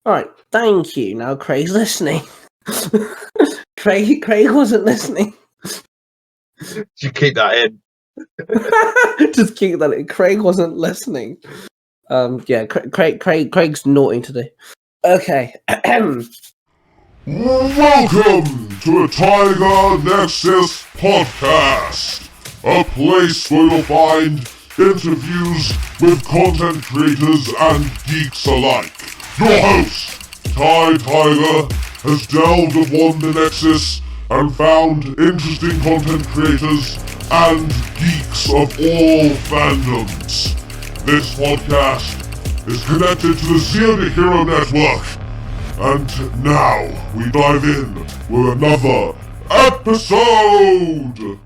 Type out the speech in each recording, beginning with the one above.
All right, thank you. Now Craig's listening. Craig wasn't listening. You keep that in. Just keep that in. Craig wasn't listening. Yeah, Craig's naughty today. Okay. Welcome to the Tiger Nexus Podcast, a place where you'll find interviews with content creators and geeks alike. Your host, Ty Tiger, has delved upon the Nexus and found interesting content creators and geeks of all fandoms. This podcast is connected to the Zero Hero Network. And now we dive in with another episode!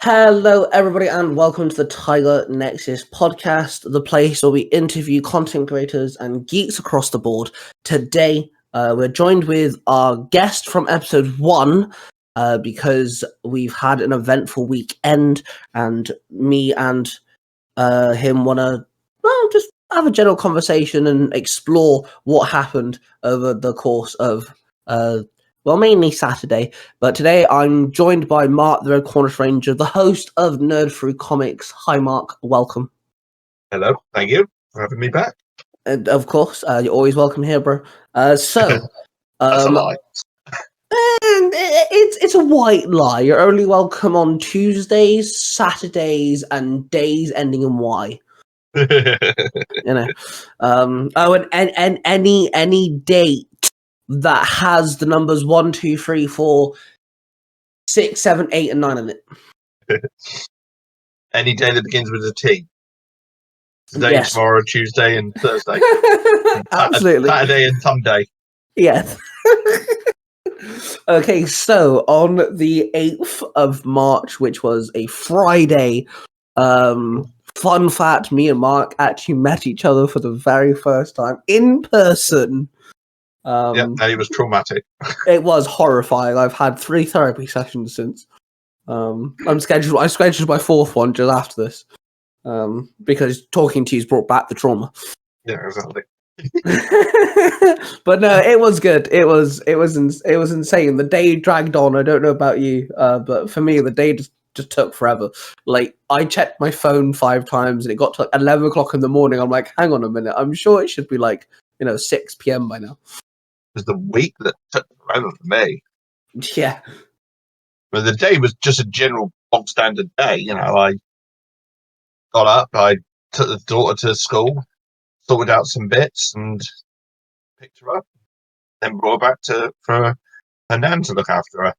Hello, everybody, and welcome to the Tiger Nexus podcast, the place where we interview content creators and geeks across the board. Today, we're joined with our guest from episode 1, because we've had an eventful weekend, and me and him want to, just have a general conversation and explore what happened over the course of, mainly Saturday. But today I'm joined by Mark, the Red Cornish Ranger, the host of Nerd Through Comics. Hi, Mark. Welcome. Hello. Thank you for having me back. And of course, you're always welcome here, bro. That's a lie. It's a white lie. You're only welcome on Tuesdays, Saturdays, and days ending in Y. And any date that has the numbers 1, 2, 3, 4, 6, 7, 8, and 9 in it. Any day that begins with a T. Today, Yes. Tomorrow, Tuesday, and Thursday. Absolutely. Saturday and Sunday. Yes. Okay, so on the 8th of March, which was a Friday, fun fact, me and Mark actually met each other for the very first time in person. It was traumatic. It was horrifying. I've had 3 therapy sessions since. I scheduled my 4th one just after this. Because talking to you's brought back the trauma. Yeah, exactly. But no, it was good. It was insane. The day dragged on. I don't know about you, but for me, the day just took forever. Like, I checked my phone 5 times, and it got to 11 o'clock in the morning. I'm like, hang on a minute. I'm sure it should be 6 p.m. by now. It was the week that took forever for me. Yeah. But the day was just a general bog standard day. I got up, I took the daughter to school, sorted out some bits, and picked her up. Then brought her back for her nan to look after her.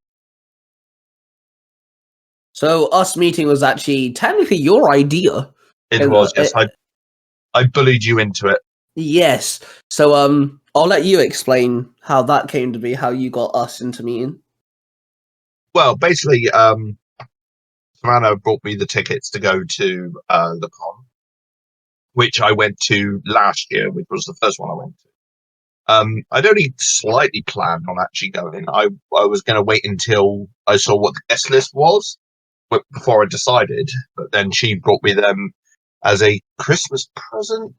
So us meeting was actually technically your idea. It was, yes. I bullied you into it. Yes. So I'll let you explain how that came to be, how you got us into meeting. Well, basically, Savannah brought me the tickets to go to the con, which I went to last year, which was the first one I went to. I'd only slightly planned on actually going. I was going to wait until I saw what the guest list was before I decided, but then she brought me them as a Christmas present.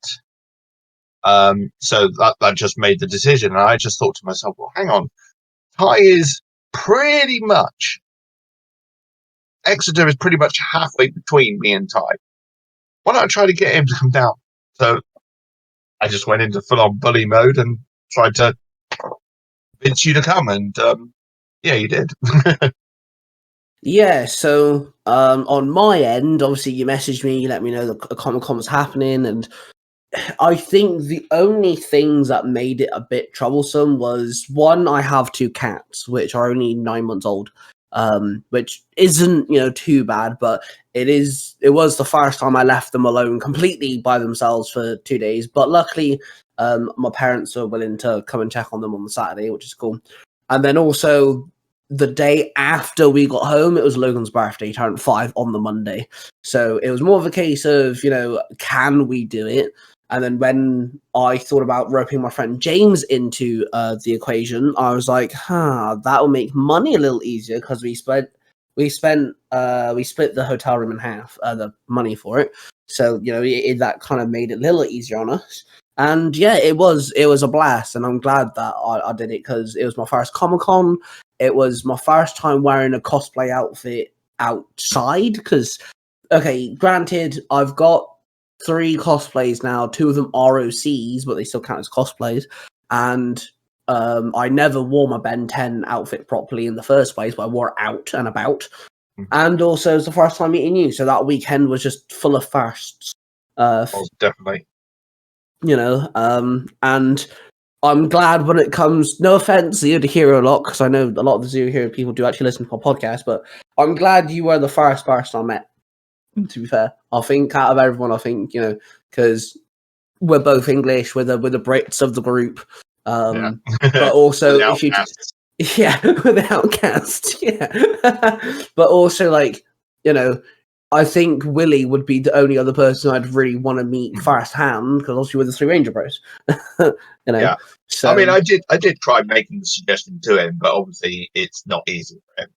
So that just made the decision, and I just thought to myself, well, hang on, Ty is pretty much... Exeter is pretty much halfway between me and Ty. Why don't I try to get him to come down? So I just went into full-on bully mode and tried to convince you to come, and yeah, you did. Yeah, so on my end, obviously you messaged me, you let me know the Comic-Con was happening, and I think the only things that made it a bit troublesome was, one, I have 2 cats, which are only 9 months old, which isn't, too bad, but it was the first time I left them alone completely by themselves for 2 days, but luckily my parents are willing to come and check on them on the Saturday, which is cool. And then also the day after we got home, it was Logan's birthday. He turned 5 on the Monday. So it was more of a case of, can we do it? And then when I thought about roping my friend James into the equation, I was like, that will make money a little easier because we split the hotel room in half, the money for it. So, that kind of made it a little easier on us. And yeah, it was a blast, and I'm glad that I did it because it was my first Comic-Con. It was my first time wearing a cosplay outfit outside. Because, okay, granted, I've got 3 cosplays now. 2 of them are OCs, but they still count as cosplays. And I never wore my Ben 10 outfit properly in the first place, but I wore it out and about. And also, it was the first time meeting you, so that weekend was just full of firsts. Definitely. You know, and I'm glad when it comes, no offense, Zero to Hero a lot, because I know a lot of the Zero Hero people do actually listen to my podcast, but I'm glad you were the first person I met, to be fair. I think out of everyone, I think, you know, because we're both English, we're the Brits of the group, but also, if you yeah, with the outcasts, yeah. But also, like, you know, I think Willie would be the only other person I'd really want to meet firsthand, because obviously we're the 3 Ranger Bros. You know, yeah. So I mean, I did try making the suggestion to him, but obviously it's not easy for him.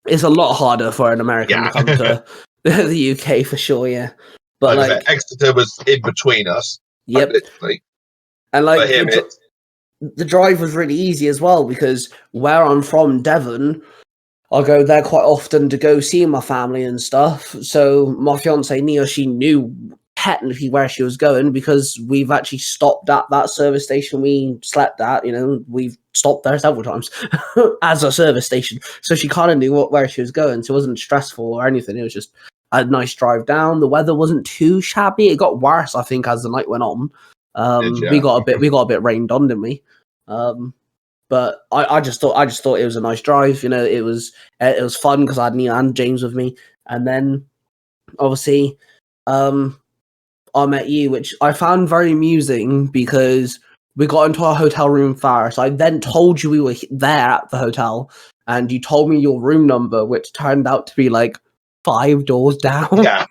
It's a lot harder for an American to come to the UK for sure. Yeah, but like Exeter was in between us. Yep, literally. And like for him, the drive was really easy as well, because where I'm from, Devon, I go there quite often to go see my family and stuff. So my fiance Nia, she knew technically where she was going, because we've actually stopped at that service station we slept at. You know, we've stopped there several times as a service station. So she kind of knew where she was going. So it wasn't stressful or anything. It was just a nice drive down. The weather wasn't too shabby. It got worse, I think, as the night went on. We got a bit rained on, didn't we? But I just thought it was a nice drive. You know, it was fun because I had Neil and James with me, and then obviously, I met you, which I found very amusing because we got into our hotel room first. I then told you we were there at the hotel, and you told me your room number, which turned out to be like 5 doors down. Yeah.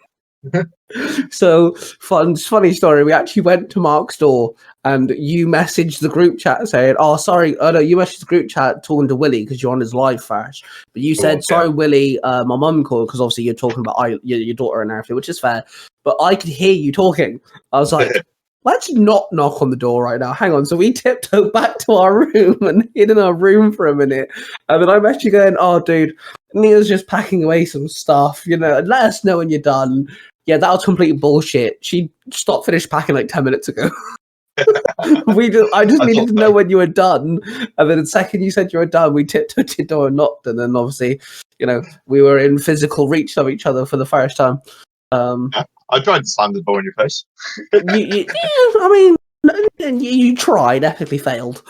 So funny story. We actually went to Mark's door, and you messaged the group chat saying, "Oh, sorry, no, you messaged the group chat talking to Willie because you're on his live first." But you said, "Sorry, Willie, my mum called," because obviously you're talking about your daughter and everything, which is fair. But I could hear you talking. I was like, let's not knock on the door right now. Hang on. So we tiptoed back to our room and hid in our room for a minute. And then I met you going, "Oh, dude, Nia's just packing away some stuff. You know, let us know when you're done." Yeah, that was complete bullshit. She finished packing like 10 minutes ago. I just needed to know when you were done. And then the second you said you were done, we tiptoed to your door and knocked. And then obviously, you know, we were in physical reach of each other for the first time. I tried to slam the door in your face. You tried, epically failed.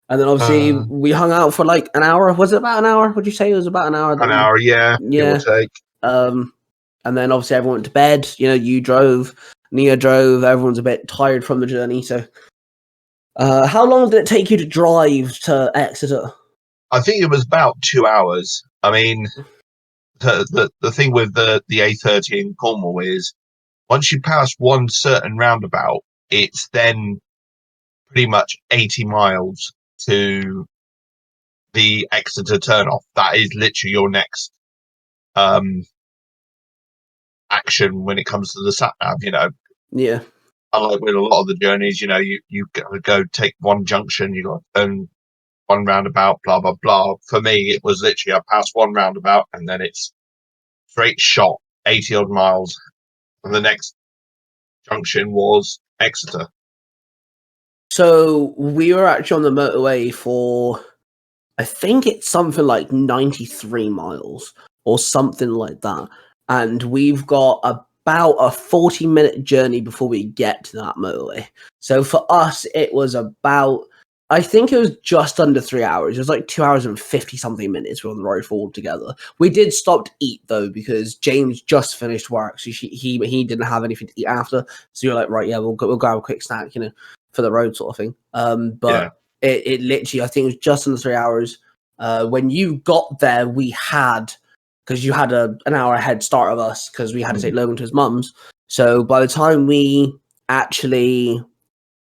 And then obviously we hung out for like an hour. Was it about an hour? Would you say it was about an hour? An hour, yeah. Give or take. And then obviously everyone went to bed. You know, you drove, Nia drove. Everyone's a bit tired from the journey. So, how long did it take you to drive to Exeter? I think it was about 2 hours. I mean, the thing with the A30 in Cornwall is once you pass one certain roundabout, it's then pretty much 80 miles to the Exeter turnoff. That is literally your next action when it comes to the sat nav, you know. Yeah. Unlike with a lot of the journeys, you know, you gotta go take one junction, you got to turn one roundabout, blah blah blah. For me, it was literally I passed one roundabout and then it's straight shot 80 odd miles, and the next junction was Exeter. So we were actually on the motorway for, I think it's something like 93 miles or something like that. And we've got about a 40-minute journey before we get to that motorway. So for us, it was about, I think it was just under 3 hours. It was like 2 hours and 50-something minutes we were on the road for all together. We did stop to eat, though, because James just finished work, so he didn't have anything to eat after. So you're like, right, yeah, we'll grab a quick snack, you know, for the road sort of thing. It literally, I think it was just under 3 hours. When you got there, we had... because you had an hour head start of us, because we had to take Logan to his mum's. So by the time we actually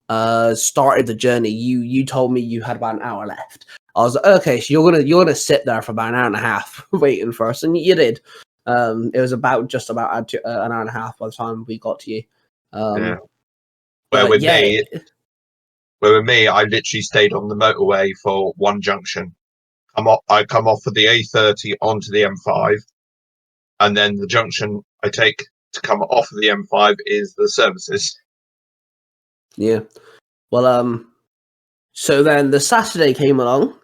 started the journey, you told me you had about an hour left. I was like, okay, so you're gonna sit there for about an hour and a half waiting for us, and you did. It was just about an hour and a half by the time we got to you. Where with yeah, me, I literally stayed on the motorway for one junction. I come off of the A30 onto the M5, and then the junction I take to come off of the M5 is the services. yeah. Well, so then the Saturday came along,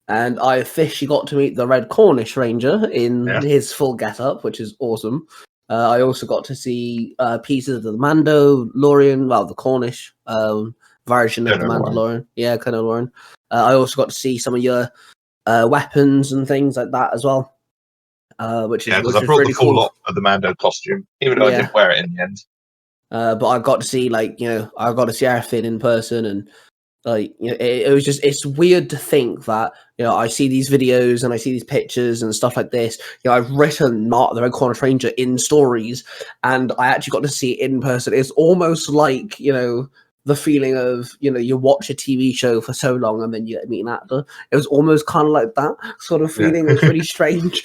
and I officially got to meet the Red Cornish Ranger in his full get-up, which is awesome. I also got to see pieces of the Mandalorian, well, the Cornish version of the Mandalorian. Yeah, kind of Lauren. I also got to see some of your weapons and things like that as well, which is because I brought really the full cool. lot of the Mando costume, even though I didn't wear it in the end. But I got to see, like, I got to see everything in person, and like, it was just, it's weird to think that, I see these videos and I see these pictures and stuff like this. I've written Mark the Red Cornish Ranger in stories, and I actually got to see it in person. It's almost like, the feeling of, you watch a TV show for so long and then you get to meet an actor. It was almost kind of like that sort of feeling. It was really strange.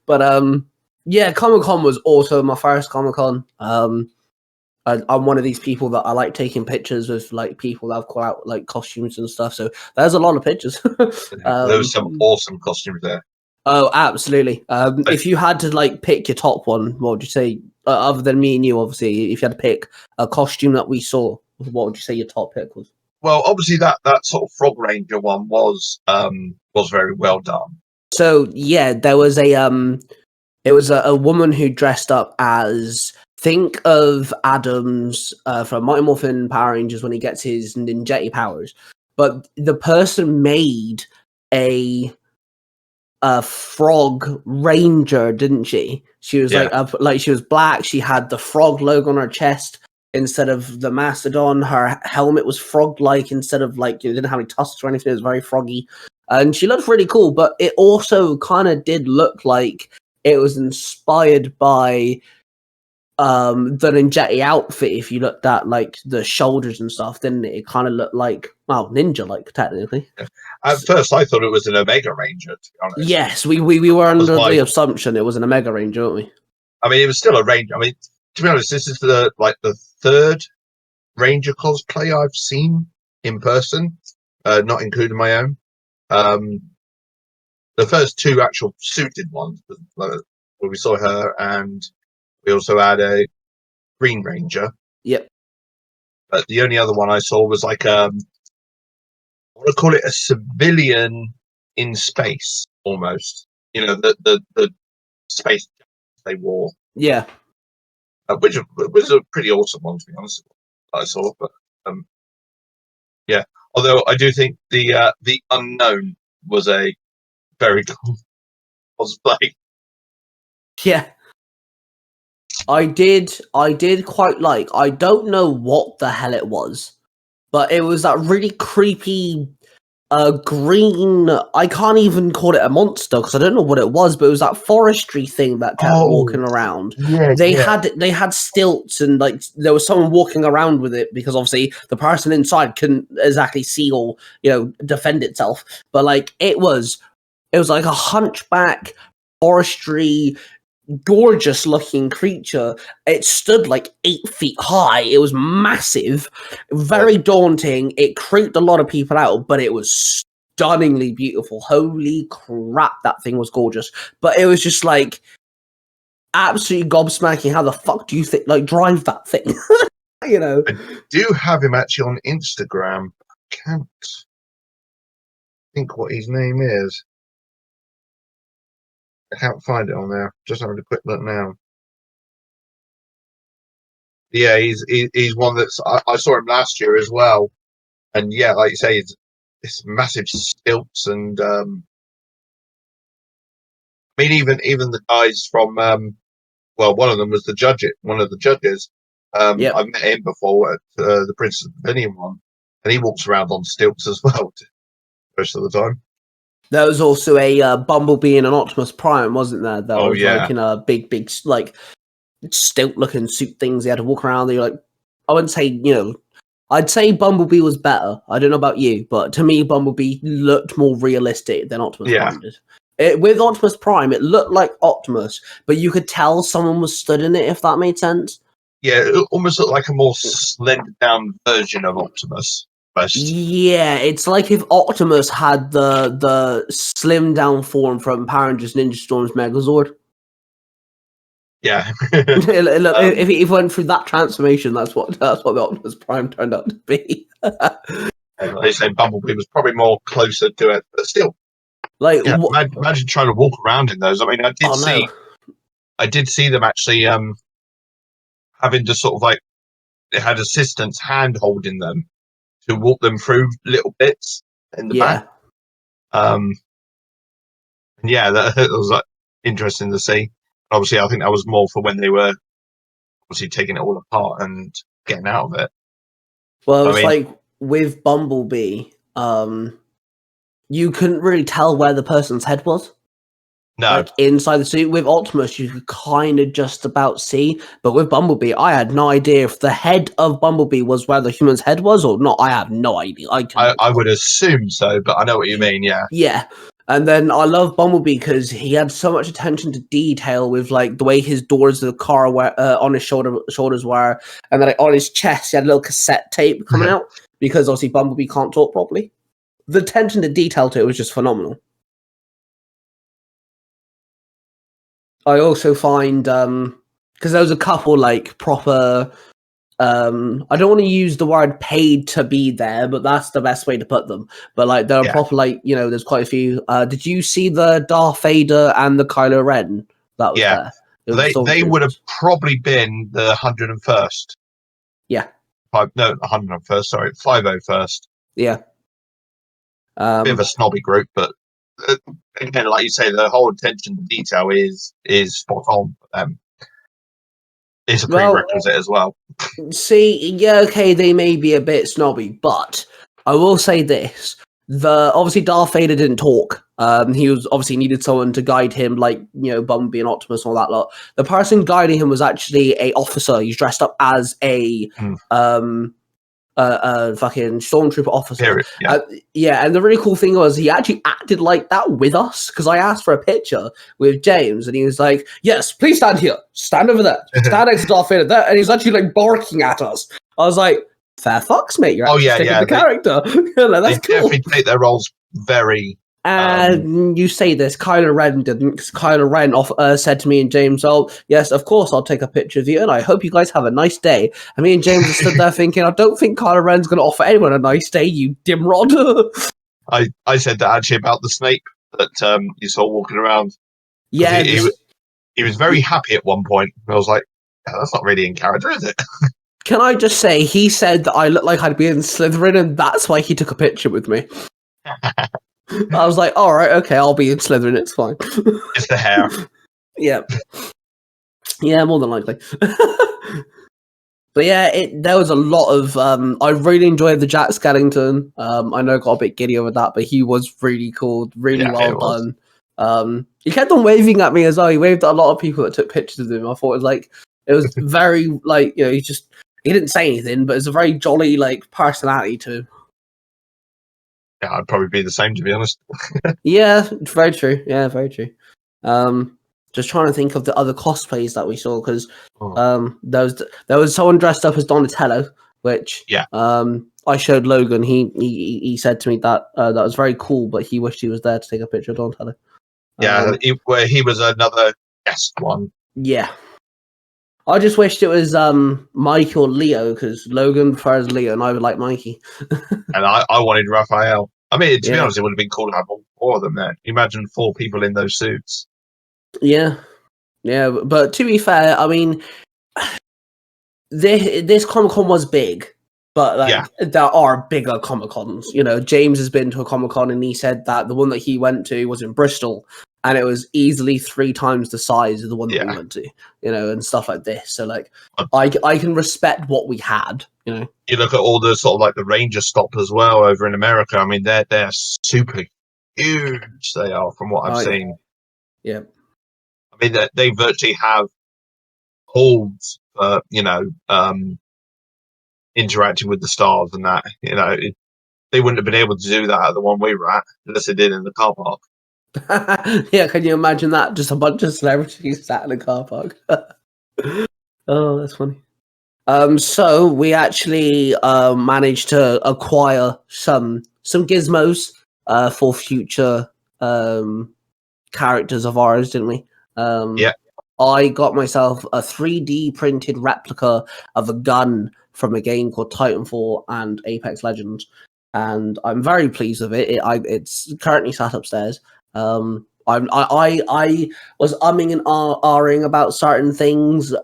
But, yeah, Comic-Con was also my first Comic-Con. I'm one of these people that I like taking pictures with, like, people that have got out, like, costumes and stuff. So there's a lot of pictures. There was some awesome costumes there. Oh, absolutely. If you had to, like, pick your top one, what would you say? Other than me and you, obviously, if you had to pick a costume that we saw, what would you say your top pick was? Well, obviously that sort of Frog Ranger one was very well done. So yeah, there was it was a woman who dressed up as, think of Adams from Mighty Morphin Power Rangers when he gets his ninjetti powers, but the person made a frog ranger, didn't she? She was like she was black. She had the frog logo on her chest instead of the mastodon. Her helmet was frog-like instead of, like, it didn't have any tusks or anything. It was very froggy, and she looked really cool. But it also kind of did look like it was inspired by the ninjetti outfit. If you looked at, like, the shoulders and stuff, didn't it? It kind of looked like, well, ninja-like technically. At first, I thought it was an Omega Ranger, to be honest. Yes, we were under the assumption it was an Omega Ranger, weren't we? I mean, it was still a Ranger. I mean, to be honest, this is the third Ranger cosplay I've seen in person, not including my own. The first two actual suited ones, where we saw her, and we also had a Green Ranger. Yep. But the only other one I saw was like I want to call it a civilian in space, almost. The space they wore. Yeah. Which was a pretty awesome one, to be honest. I saw, but yeah. Although I do think the unknown was a very cool cosplay. Yeah. I did quite like. I don't know what the hell it was, but it was that really creepy green. I can't even call it a monster because I don't know what it was, but it was that forestry thing that kept walking around. Yeah, they had stilts, and, like, there was someone walking around with it because obviously the person inside couldn't exactly see or defend itself. But, like, it was like a hunchback forestry, gorgeous looking creature. It stood like 8 feet high. It was massive, very daunting. It creeped a lot of people out, but it was stunningly beautiful. Holy crap, that thing was gorgeous. But it was just, like, absolutely gobsmacking. How the fuck do you drive that thing? I do have him actually on Instagram. I can't think what his name is. I can't find it on there. Just having a quick look now. Yeah, he's one that's I saw him last year as well, and yeah, like you say, it's massive stilts, and I mean, even the guys from one of them was one of the judges. I've met him before at the Princess Pavilion one, and he walks around on stilts as well most of the time. There was also a Bumblebee and an Optimus Prime, wasn't there? That was like in a big, like, stilt-looking suit things. They had to walk around. They were like, I wouldn't say, I'd say Bumblebee was better. I don't know about you, but to me, Bumblebee looked more realistic than Optimus Prime did. With Optimus Prime, it looked like Optimus, but you could tell someone was stood in it, if that made sense. Yeah, it almost looked like a more slimmed down version of Optimus. Yeah, it's like if Optimus had the slimmed down form from Power Rangers Ninja Storm's Megazord. Yeah. Look, if he went through that transformation, that's what the Optimus Prime turned out to be. They say Bumblebee was probably more closer to it, but still, Like, yeah. Imagine trying to walk around in those. I mean, I did see them actually having to sort of like they had assistants hand holding them to walk them through little bits in the back. And yeah, that was like interesting to see. Obviously, I think that was more for when they were obviously taking it all apart and getting out of it. Well, it's like with Bumblebee, you couldn't really tell where the person's head was. No. Like inside the suit. With Optimus, you could kind of just about see, but with Bumblebee, I had no idea if the head of Bumblebee was where the human's head was or not. I have no idea. I would assume so, but I know what you mean. Yeah. Yeah. And then I love Bumblebee because he had so much attention to detail with like the way his doors of the car were on his shoulders were, and then like, on his chest he had a little cassette tape coming out because obviously Bumblebee can't talk properly. The attention to detail to it was just phenomenal. I also find because there was a couple like proper. I don't want to use the word paid to be there, but that's the best way to put them. But like there are proper like there's quite a few. Did you see the Darth Vader and the Kylo Ren that was there? They would have probably been the 101st. Yeah. 101st. Sorry, 501st. Yeah. Bit of a snobby group, but again, like you say, the whole attention to detail is spot on for them. It's a prerequisite as well. See, yeah, okay, they may be a bit snobby, but I will say this. Obviously Darth Vader didn't talk. He was obviously needed someone to guide him, like, Bumblebee and Optimus and all that lot. The person guiding him was actually a officer. He's dressed up as a fucking stormtrooper officer. And the really cool thing was he actually acted like that with us because I asked for a picture with James and he was like, "Yes, please stand here, stand over there, stand next to Darth Vader there," and he's actually like barking at us. I was like, "Fair fucks, mate, you're actually sticking the character." That's cool. Definitely take their roles very. And you say this, Kylo Ren didn't, because Kylo Ren said to me and James, "Oh, yes, of course, I'll take a picture of you, and I hope you guys have a nice day." And me and James stood there thinking, I don't think Kylo Ren's going to offer anyone a nice day, you dimrod. I said that actually about the Snape that you saw walking around. Yeah. He was very happy at one point. I was like, that's not really in character, is it? Can I just say, he said that I looked like I'd be in Slytherin, and that's why he took a picture with me. I was like, all right, okay, I'll be in Slytherin, it's fine. It's the hair. Yeah. Yeah, more than likely. But yeah, there was a lot of... I really enjoyed the Jack Skellington. I know I got a bit giddy over that, but he was really cool, really well done. He kept on waving at me as well. He waved at a lot of people that took pictures of him. I thought it was very, like, he didn't say anything, but it's a very jolly, like, personality too. Yeah, I'd probably be the same, to be honest. Yeah, very true. Yeah, very true. Just trying to think of the other cosplays that we saw because there was someone dressed up as Donatello, which I showed Logan. He said to me that that was very cool, but he wished he was there to take a picture of Donatello. Yeah, where he was another guest one. Yeah. I just wished it was Mike or Leo because Logan prefers Leo and I would like Mikey. And I wanted Raphael. I mean, to be honest, it would have been cool to have all four of them there. Imagine 4 people in those suits. Yeah. Yeah, but to be fair, I mean, this Comic-Con was big, but there are bigger Comic-Cons. James has been to a Comic-Con and he said that the one that he went to was in Bristol and it was easily 3 times the size of the one that we went to, and stuff like this. So, like, I can respect what we had, You look at all the sort of like the Ranger stop as well over in America. I mean, they're super huge. They are, from what I've seen. Yeah. I mean, they virtually have halls for, interacting with the stars and that. They wouldn't have been able to do that at the one we were at unless they did in the car park. Yeah, can you imagine that? Just a bunch of celebrities sat in a car park. Oh, that's funny. So we actually managed to acquire some gizmos for future characters of ours, didn't we? Yeah. I got myself a 3D printed replica of a gun from a game called Titanfall and Apex Legends, and I'm very pleased with it. It's currently sat upstairs. I was umming and ahhing about certain things,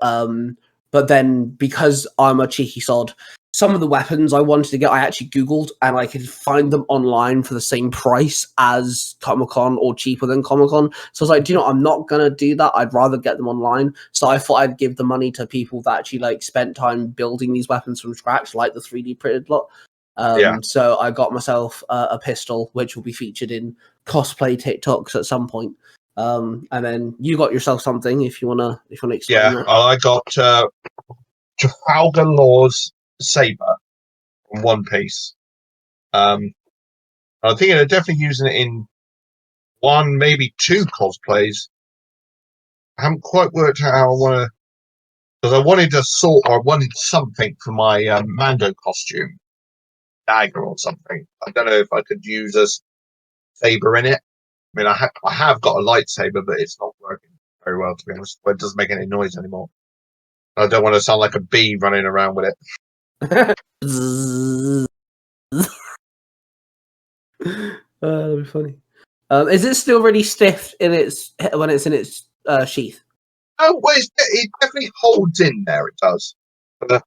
but then because I'm a cheeky sod, some of the weapons I wanted to get, I actually Googled and I could find them online for the same price as Comic-Con or cheaper than Comic-Con. So I was like, do you know, I'm not going to do that. I'd rather get them online. So I thought I'd give the money to people that actually like spent time building these weapons from scratch, like the 3D printed lot. So I got myself a pistol, which will be featured in cosplay TikToks at some point. And then you got yourself something if you wanna explain that. I got Trafalgar Law's saber from One Piece. I'm thinking of definitely using it in one, maybe two cosplays. I haven't quite worked out how I want to, because I wanted a sword or I wanted something for my Mando costume, dagger or something. I don't know if I could use a saber in it. I mean, I have got a lightsaber, but it's not working very well, to be honest. It doesn't make any noise anymore. I don't want to sound like a bee running around with it. That'd be funny. Is it still really stiff in its when it's in its sheath? Oh, well, it definitely holds in there. It does. But,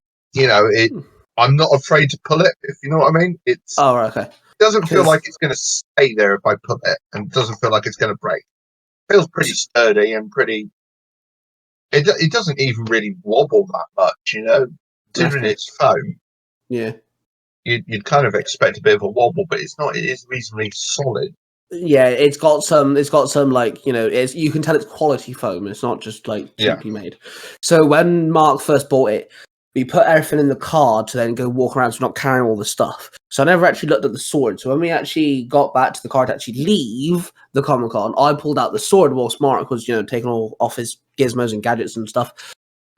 I'm not afraid to pull it, if you know what I mean. It's okay. It doesn't feel like it's going to stay there if I pull it, and it doesn't feel like it's going to break. It feels pretty sturdy and pretty. It doesn't even really wobble that much, considering it's foam. Yeah. You'd kind of expect a bit of a wobble, but it's not. It is reasonably solid. Yeah, it's got some like, you can tell it's quality foam. It's not just like cheaply made. So when Mark first bought it, we put everything in the car to then go walk around, so we're not carrying all the stuff. So I never actually looked at the sword. So when we actually got back to the car to actually leave the Comic-Con, I pulled out the sword whilst Mark was, taking all off his gizmos and gadgets and stuff.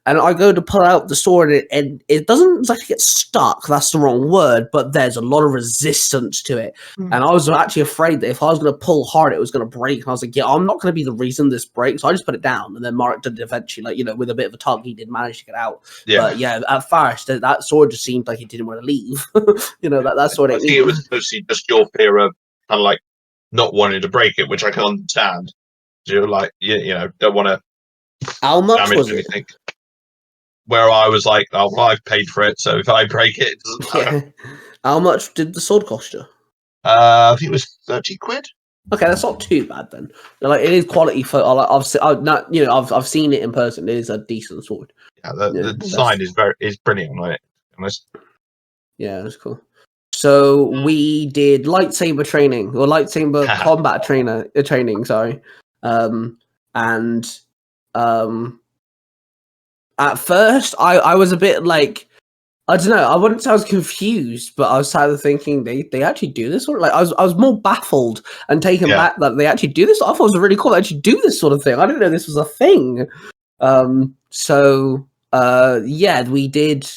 And I go to pull out the sword, and it doesn't exactly get stuck. That's the wrong word, but there's a lot of resistance to it. And I was actually afraid that if I was going to pull hard, it was going to break. And I was like, yeah, I'm not going to be the reason this breaks. So I just put it down. And then Mark did eventually, with a bit of a tug, he did manage to get out. Yeah. But yeah, at first, that sword just seemed like he didn't want to leave. that sword. I think it was mostly just your fear of kind of like not wanting to break it, which I can understand. You're like, don't want to damage anything. Where I was like, oh, well, I've paid for it, so if I break it, it doesn't matter. Yeah. How much did the sword cost you? I think it was 30 quid. Okay, that's not too bad then. Like, it is quality for. I've seen it in person. It is a decent sword. Yeah, the design is brilliant on it. Yeah, that's cool. So we did lightsaber training or lightsaber combat training. Sorry, and at first, I was a bit like, I don't know, I wouldn't say I was confused, but I was kind of thinking they actually do this sort of, like, I was more baffled and taken back that they actually do this. I thought it was really cool. They actually do this sort of thing. I didn't know this was a thing. We did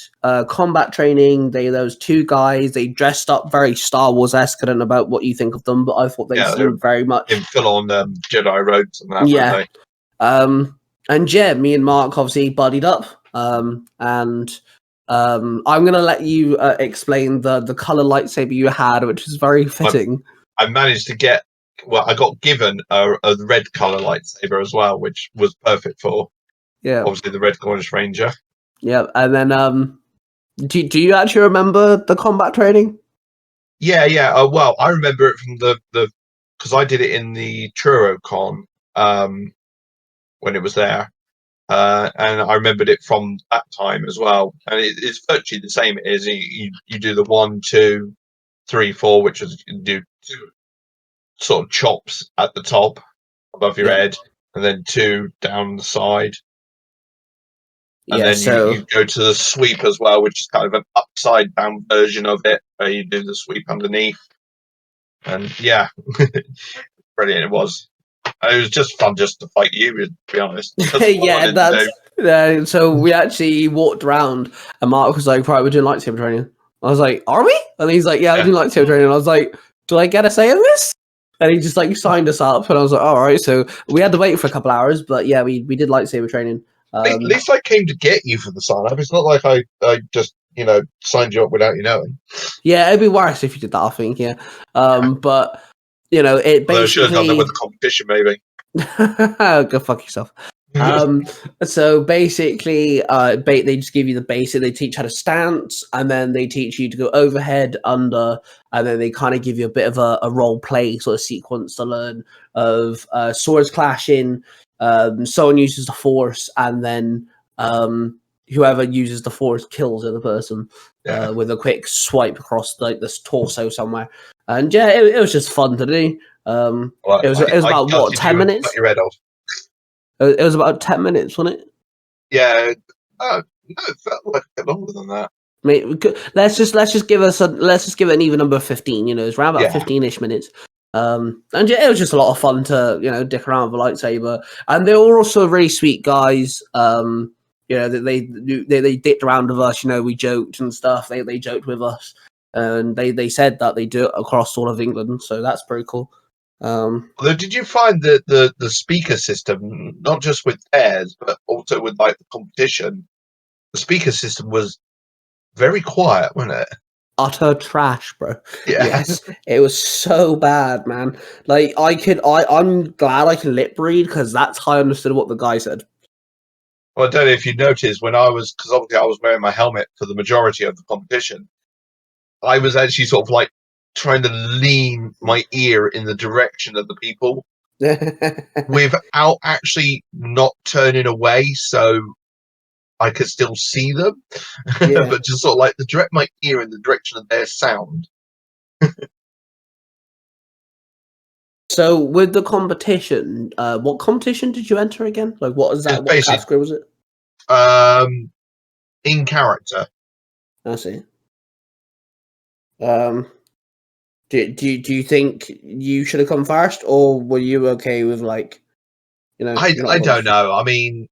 combat training. Those two guys, they dressed up very Star Wars-esque. I don't know about what you think of them, but I thought they seemed very much in full-on Jedi robes and that. Yeah. And yeah, me and Mark obviously buddied up. I'm going to let you explain the color lightsaber you had, which is very fitting. I managed to get, I got given a red color lightsaber as well, which was perfect for, obviously, the Red Cornish Ranger. Yeah, and then do you actually remember the combat training? Yeah. Well, I remember it from the because I did it in the ChurroCon when it was there. And I remembered it from that time as well. And it's virtually the same as you do the 1, 2, 3, 4, which is you do 2 sort of chops at the top above your head, and then 2 down the side. And then you go to the sweep as well, which is kind of an upside down version of it, where you do the sweep underneath. And yeah, brilliant it was. It was just fun just to fight you, to be honest. Yeah, Yeah, so we actually walked around, and Mark was like, "Right, we're doing lightsaber training." I was like, "Are we?" And he's like, "Yeah, we're doing lightsaber training." And I was like, "Do I get a say in this?" And he just like signed us up, and I was like, "All right." So we had to wait for a couple hours, but yeah, we did lightsaber training. At least I came to get you for the sign up. It's not like I just signed you up without you knowing. Yeah, it'd be worse if you did that, I think. Yeah, but it Although I should have done that basically with the competition, maybe. go fuck yourself. So basically, they just give you the basic. They teach how to stance, and then they teach you to go overhead, under, and then they kind of give you a bit of a role play sort of sequence to learn of swords clashing. Someone uses the force, and then whoever uses the force kills the other person with a quick swipe across this torso somewhere. And yeah, it was just fun to do. It was about what 10 minutes. Cut your head off. It was about 10 minutes, wasn't it? Yeah, no, it felt like a bit longer than that. Mate, let's just give it an even number of 15. It's around about 15-ish minutes. And yeah, it was just a lot of fun to dick around with a lightsaber, and they were also really sweet guys. They dicked around with us. We joked and stuff. They joked with us, and they said that they do it across all of England, so that's pretty cool. Although, did you find that the speaker system, not just with theirs, but also with like the competition, the speaker system was very quiet, wasn't it? Utter trash, bro. Yeah. Yes, it was so bad, man. Like I'm glad I can lip read because that's how I understood what the guy said. Well, I don't know if you noticed because obviously I was wearing my helmet for the majority of the competition. I was actually sort of like trying to lean my ear in the direction of the people without actually not turning away, so I could still see them, but just sort of like direct my ear in the direction of their sound. So with the competition, what competition did you enter again? Like, what is that? What category was it? In character. I see. Do you think you should have come first, or were you okay with like, I don't know. I mean,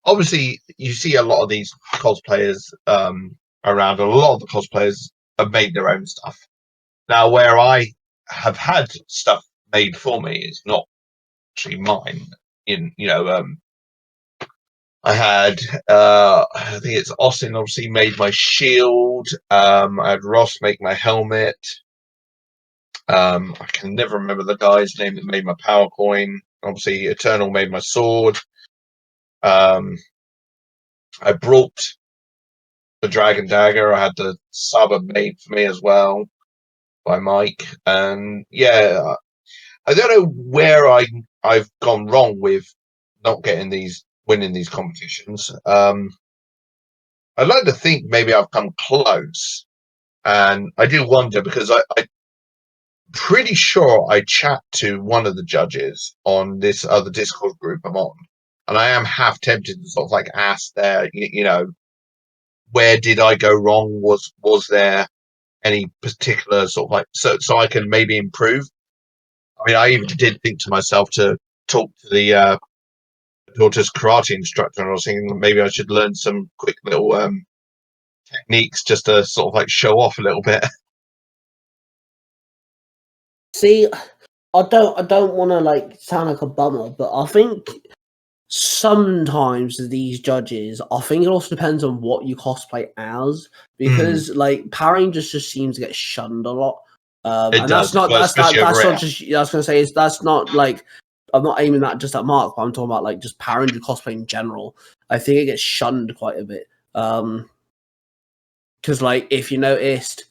obviously, you see a lot of these cosplayers around, and a lot of the cosplayers have made their own stuff. Now, where I have had stuff made for me is not actually mine. I had, I think it's Austin obviously made my shield. I had Ross make my helmet. I can never remember the guy's name that made my power coin. Obviously, Eternal made my sword. I brought the Dragon Dagger. I had the saber made for me as well by Mike. And yeah, I don't know where I've gone wrong with not winning these competitions. I'd like to think maybe I've come close, and I do wonder because I'm pretty sure I chat to one of the judges on this other Discord group I'm on, and I am half tempted to sort of like ask there, where did I go wrong? Was there any particular sort of like so I can maybe improve? I mean, I even did think to myself to talk to the daughter's karate instructor, and I was thinking maybe I should learn some quick little techniques just to sort of like show off a little bit. See, I don't want to like sound like a bummer, but I think sometimes these judges, I think it also depends on what you cosplay as, because like Power Rangers just seems to get shunned a lot. And that's not just I was gonna say is that's not like I'm not aiming that just at Mark, but I'm talking about like just Power Ranger cosplay in general. I think it gets shunned quite a bit. Because like if you noticed,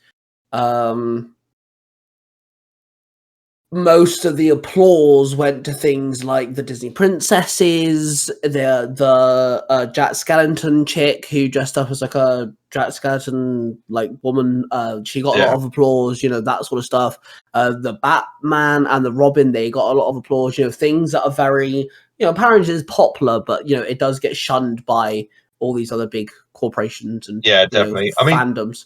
most of the applause went to things like the Disney princesses, the Jack Skellington chick who dressed up as like a Jack Skellington like woman. She got a lot of applause, that sort of stuff. The Batman and the Robin, they got a lot of applause. Things that are very, Power Rangers is popular, but it does get shunned by all these other big corporations and definitely. I mean, fandoms.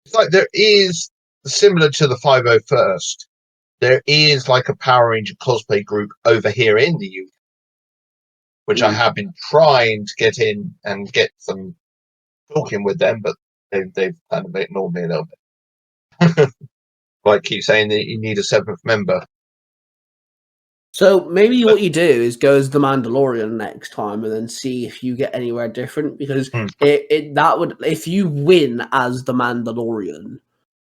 It's like there is similar to the 501st. There is like a Power Ranger cosplay group over here in the UK, which I have been trying to get in and get some talking with them, but they've kind of ignored me a little bit. Like keep saying that you need a 7th member. So maybe what you do is go as the Mandalorian next time, and then see if you get anywhere different. Because that would, if you win as the Mandalorian,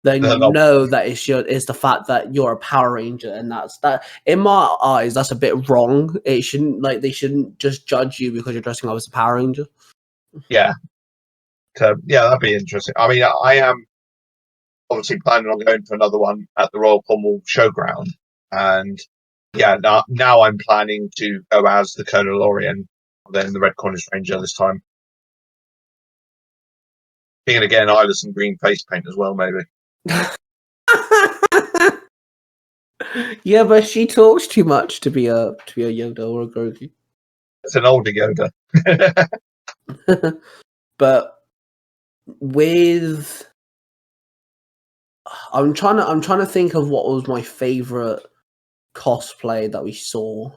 then you know that it's the fact that you're a Power Ranger, and that's that. In my eyes, that's a bit wrong. It shouldn't they shouldn't just judge you because you're dressing up as a Power Ranger. Yeah. So yeah, that'd be interesting. I mean, I am obviously planning on going to another one at the Royal Cornwall Showground, and yeah, now I'm planning to go as the Colonelorian, then the Red Cornish Ranger this time. Being again, eyeless and green face paint as well, maybe. Yeah, but she talks too much to be a Yoda or a Grogu. It's an older Yoda. But with, I'm trying to think of what was my favorite cosplay that we saw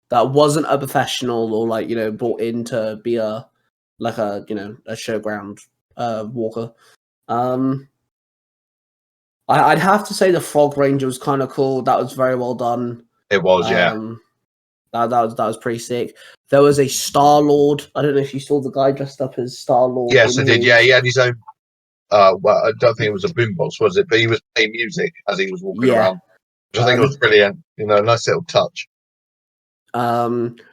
that wasn't a professional or brought in to be a showground walker. I'd have to say the Frog Ranger was kind of cool. That was very well done. It was, yeah. That was pretty sick. There was a Star-Lord. I don't know if you saw the guy dressed up as Star-Lord. Yes, I did. Yeah, he had his own. Well, I don't think it was a boombox, was it? But he was playing music as he was walking around, which I think was brilliant. Nice little touch. There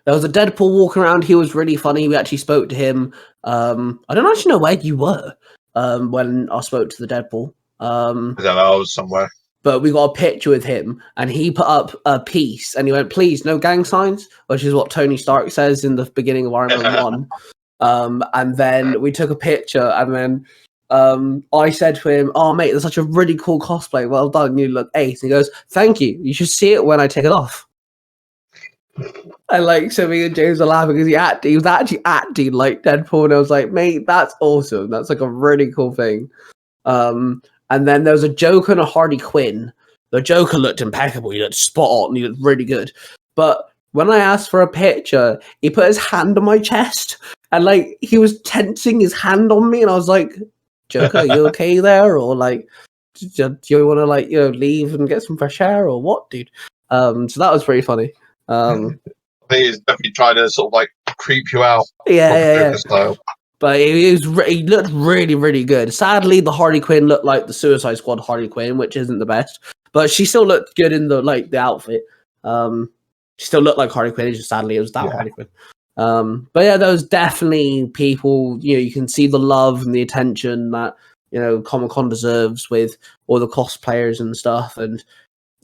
was a Deadpool walking around. He was really funny. We actually spoke to him. I don't actually know where you were when I spoke to the Deadpool. I don't know. I was somewhere. But we got a picture with him, and he put up a piece, and he went, "Please, no gang signs," which is what Tony Stark says in the beginning of Iron Man 1. And then we took a picture, and then I said to him, "Oh, mate, that's such a really cool cosplay. Well done. You look ace." And he goes, "Thank you. You should see it when I take it off." And so me and James are laughing because he was actually acting like Deadpool, and I was like, "Mate, that's awesome. That's like a really cool thing." And then there was a Joker and a Harley Quinn. The Joker looked impeccable. He looked spot on. He looked really good. But when I asked for a picture, he put his hand on my chest, and he was tensing his hand on me, and I was like, "Joker, are you okay there? Or do you want to leave and get some fresh air, or what, dude?" So that was pretty funny. I think he's definitely trying to sort of creep you out. Yeah. Style. But he looked really, really good. Sadly, the Harley Quinn looked like the Suicide Squad Harley Quinn, which isn't the best. But she still looked good in the outfit. She still looked like Harley Quinn. Just sadly, it was that Harley Quinn. But yeah, there was definitely people. You can see the love and the attention that Comic-Con deserves with all the cosplayers and stuff. And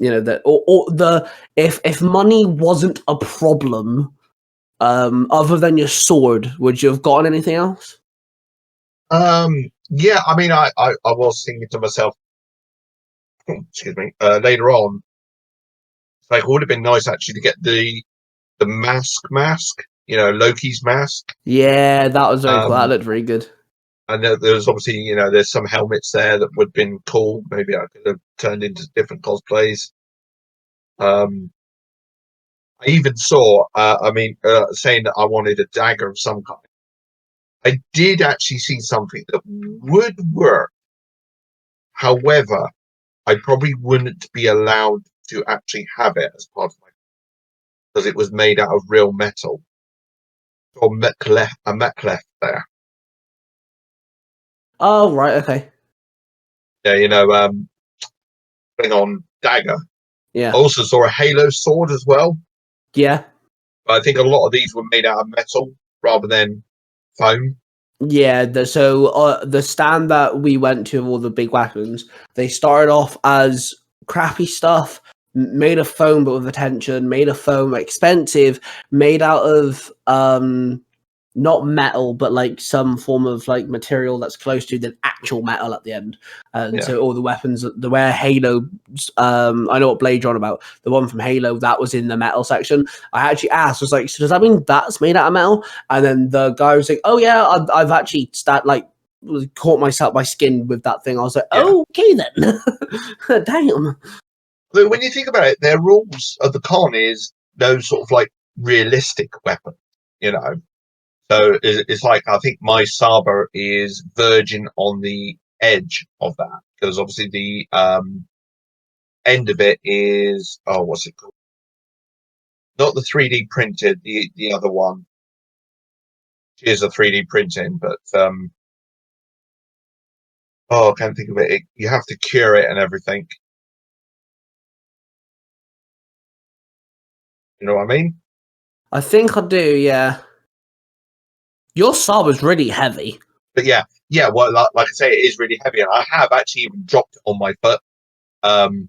that if money wasn't a problem. Other than your sword, would you have gotten anything else? Yeah, I mean, I was thinking to myself, excuse me, later on, it would have been nice actually to get the mask, Loki's mask. Yeah, that was very cool. That looked really good. And there was obviously, there's some helmets there that would have been cool. Maybe I could have turned into different cosplays. I even saw, saying that I wanted a dagger of some kind. I did actually see something that would work. However, I probably wouldn't be allowed to actually have it as part of my, because it was made out of real metal. Or a mechlef there. Oh, right, okay. Yeah, bring on dagger. Yeah. I also saw a Halo sword as well. Yeah. But I think a lot of these were made out of metal rather than foam. Yeah, so the stand that we went to, all the big weapons, they started off as crappy stuff, made of foam but with attention, made of foam, expensive, made out of not metal but some form of material that's close to the actual metal at the end. And so all the weapons, the where Halo, I know what blade you're on about, the one from Halo that was in the metal section. I actually asked, was so does that mean that's made out of metal? And then the guy was like, "Oh yeah, I've actually caught myself my skin with that thing." I was like, "Okay then." Damn. So when you think about it, their rules of the con is those sort of realistic weapons. you know. So it's like, I think my Saber is verging on the edge of that, because obviously the end of it is, oh, what's it called? Not the 3D printed, the other one. It is a 3D printing, but I can't think of it. You have to cure it and everything. You know what I mean? I think I do, yeah. Your saber's really heavy. But yeah. Well, like I say, it is really heavy, and I have actually even dropped it on my foot. And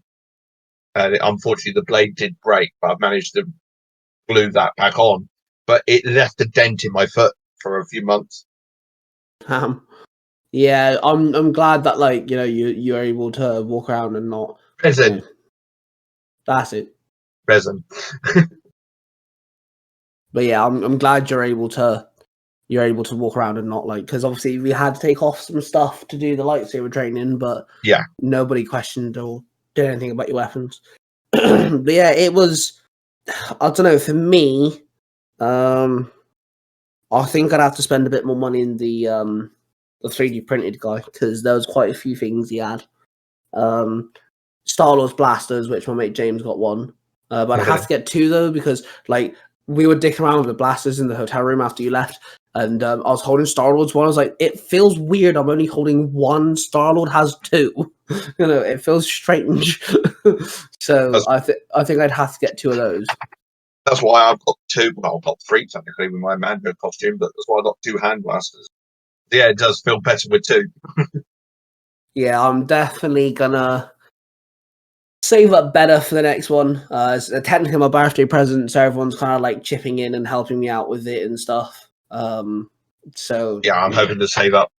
unfortunately, the blade did break, but I've managed to glue that back on. But it left a dent in my foot for a few months. Yeah, I'm glad that, like, you know, you're able to walk around and not Resin. You know, that's it. Resin. But yeah, I'm glad you're able to walk around and not, like, because obviously we had to take off some stuff to do the lightsaber training, but yeah, nobody questioned or did anything about your weapons. But yeah, it was, I don't know, for me, I think I'd have to spend a bit more money in the 3D printed guy, because there was quite a few things he had. Star Wars blasters, which my mate James got one, but I have to get two though, because like we were dicking around with the blasters in the hotel room after you left, and I was holding Star Lord's one. I was like, it feels weird. I'm only holding one. Star Lord has two. You know, it feels strange. So I think I'd have to get two of those. That's why I've got two. Well, I've got three technically with my Mando costume, but that's why I've got two hand blasters. Yeah, it does feel better with two. Yeah, I'm definitely gonna save up better for the next one. It's technically my birthday present, so everyone's kind of like chipping in and helping me out with it and stuff. So yeah, I'm hoping to save up.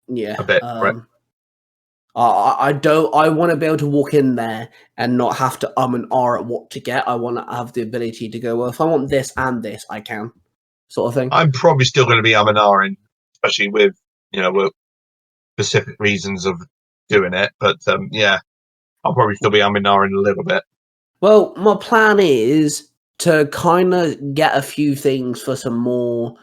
Yeah, a bit. Right. I want to be able to walk in there and not have to and R at what to get. I want to have the ability to go, well, if I want this and this, I can, sort of thing. I'm probably still going to be and R'ing, especially with, you know, with specific reasons of doing it. But yeah, I'll probably still be and R'ing a little bit. Well, my plan is to kind of get a few things for some more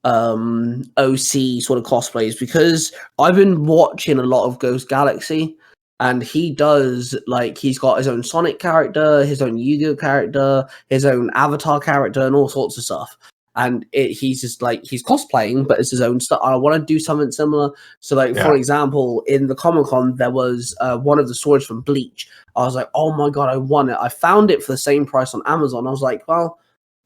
OC sort of cosplays, because I've been watching a lot of Ghost Galaxy, and he does, like, he's got his own Sonic character, his own Yu-Gi-Oh character, his own Avatar character, and all sorts of stuff. And he's just like, he's cosplaying, but it's his own stuff. I want to do something similar. So, like, for example, in the Comic-Con, there was one of the swords from Bleach. I was like, oh my god, I want it. I found it for the same price on Amazon. I was like, well,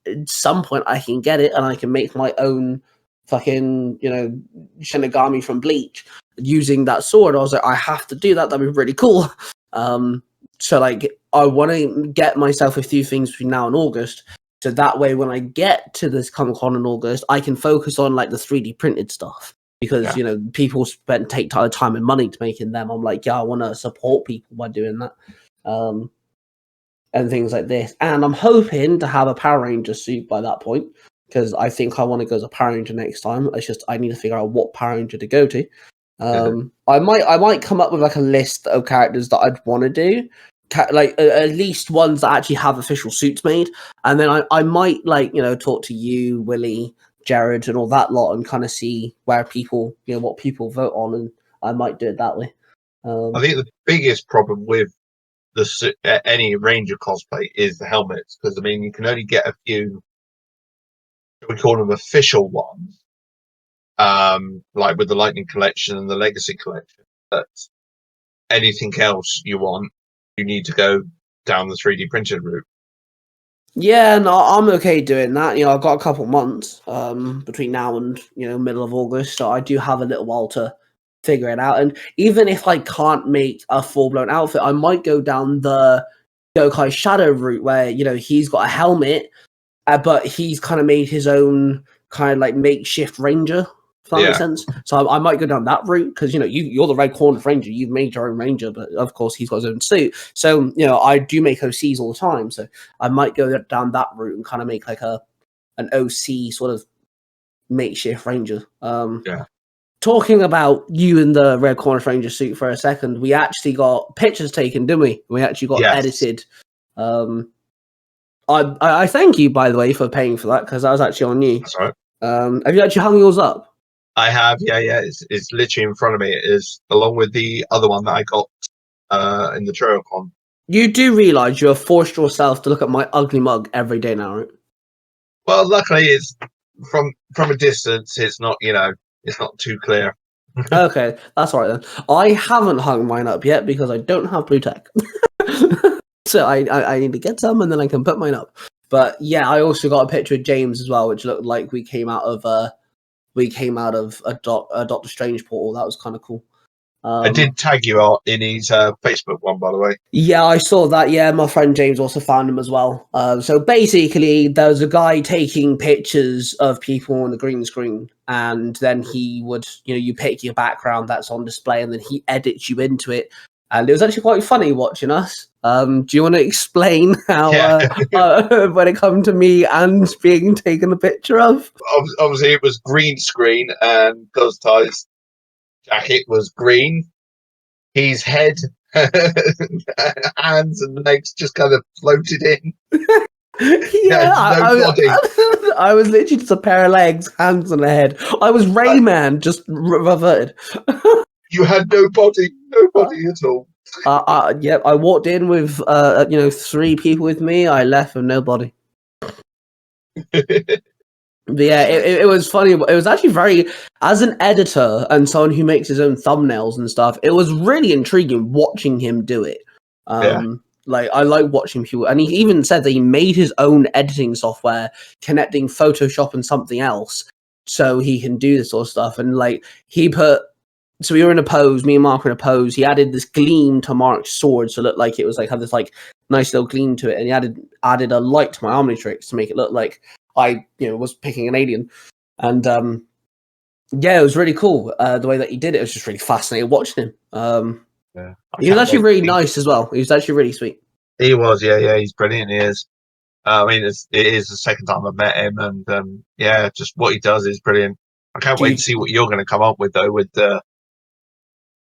at some point I can get it and I can make my own fucking, you know, Shinigami from Bleach using that sword. I was like, I have to do that. That'd be really cool. So, like, I want to get myself a few things between now and August. So that way, when I get to this Comic-Con in August, I can focus on, like, the 3D printed stuff. Because, you know, people take time and money to making them. I'm like, yeah, I want to support people by doing that. And things like this. And I'm hoping to have a Power Ranger suit by that point, because I think I want to go as a Power Ranger next time. It's just I need to figure out what Power Ranger to go to. I might come up with like a list of characters that I'd want to do, like at least ones that actually have official suits made, and then I might, like, you know, talk to you, Willie, Jared, and all that lot, and kind of see where people, you know, what people vote on, and I might do it that way. I think the biggest problem with any Ranger cosplay is the helmets, because I mean, you can only get a few, we call them official ones, like with the Lightning Collection and the Legacy Collection. But anything else you want, you need to go down the 3D printed route. Yeah, no, I'm okay doing that. You know, I've got a couple months between now and, you know, middle of August, so I do have a little while to figure it out. And even if I can't make a full-blown outfit, I might go down the Yokai Shadow route, where, you know, he's got a helmet, but he's kind of made his own kind of like makeshift ranger, if that makes sense. So I might go down that route, because, you know, you're the Red Cornish Ranger, you've made your own ranger, but of course he's got his own suit. So, you know, I do make OCs all the time, so I might go down that route and kind of make like an OC sort of makeshift ranger. Talking about you in the Red Cornish Ranger suit for a second, we actually got pictures taken, didn't we? We actually got edited. I thank you, by the way, for paying for that, because that was actually on you. That's all right. Have you actually hung yours up? I have, yeah. It's literally in front of me. It is, along with the other one that I got in the TrailCon. You do realise you have forced yourself to look at my ugly mug every day now, right? Well, luckily, it's from a distance. It's not, it's not too clear. Okay, that's all right then. I haven't hung mine up yet because I don't have blue tack. So I need to get some and then I can put mine up. But yeah, I also got a picture of James as well, which looked like we came out of a Doctor Strange portal. That was kind of cool. I did tag you out in his Facebook one, by the way. Yeah, I saw that. Yeah, my friend James also found him as well. So basically, there's a guy taking pictures of people on the green screen, and then he would, you pick your background that's on display, and then he edits you into it. And it was actually quite funny watching us. Do you want to explain how when it comes to me and being taken a picture of? Obviously, it was green screen, and because Ty's jacket was green, his head, hands, and legs just kind of floated in. Yeah, I was literally just a pair of legs, hands, and a head. I was Rayman, just reverted. You had no body at all. Yep, I walked in with 3 people with me. I left with nobody. But yeah, it was funny. It was actually very, as an editor and someone who makes his own thumbnails and stuff, it was really intriguing watching him do it. Like, I like watching people, and he even said that he made his own editing software connecting Photoshop and something else so he can do this sort of stuff. And like, so we were in a pose, me and Mark were in a pose. He added this gleam to Mark's sword, so it looked like it was like had this like nice little gleam to it, and he added a light to my Omnitrix to make it look like I was picking an alien. And yeah, it was really cool. The way that he did it was just really fascinating watching him. He was actually really nice as well. He was actually really sweet. He was, yeah, he's brilliant. He is. I mean, it is the second time I've met him, and yeah, just what he does is brilliant. I can't wait to see what you're going to come up with, though, with the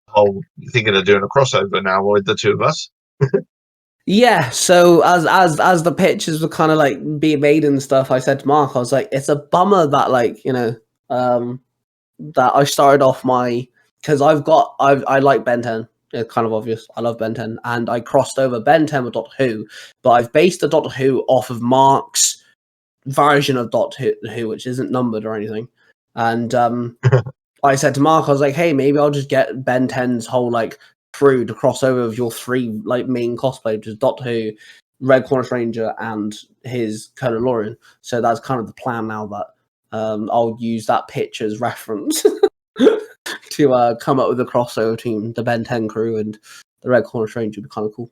whole thinking of doing a crossover now with the two of us. Yeah, so as the pictures were kind of like being made and stuff, I said to Mark, I was like, it's a bummer that that I started off because I like Ben 10. It's kind of obvious. I love Ben 10, and I crossed over Ben 10 with Doctor Who, but I've based the Doctor Who off of Mark's version of Doctor Who, which isn't numbered or anything. And I said to Mark, I was like, hey, maybe I'll just get Ben 10's whole crew to cross over with your 3 main cosplay, which is Doctor Who, Red Cornish Ranger, and his Colonel Lorian. So that's kind of the plan now, that I'll use that picture as reference to come up with a crossover team, the Ben 10 crew and the Red Cornish Ranger would be kind of cool.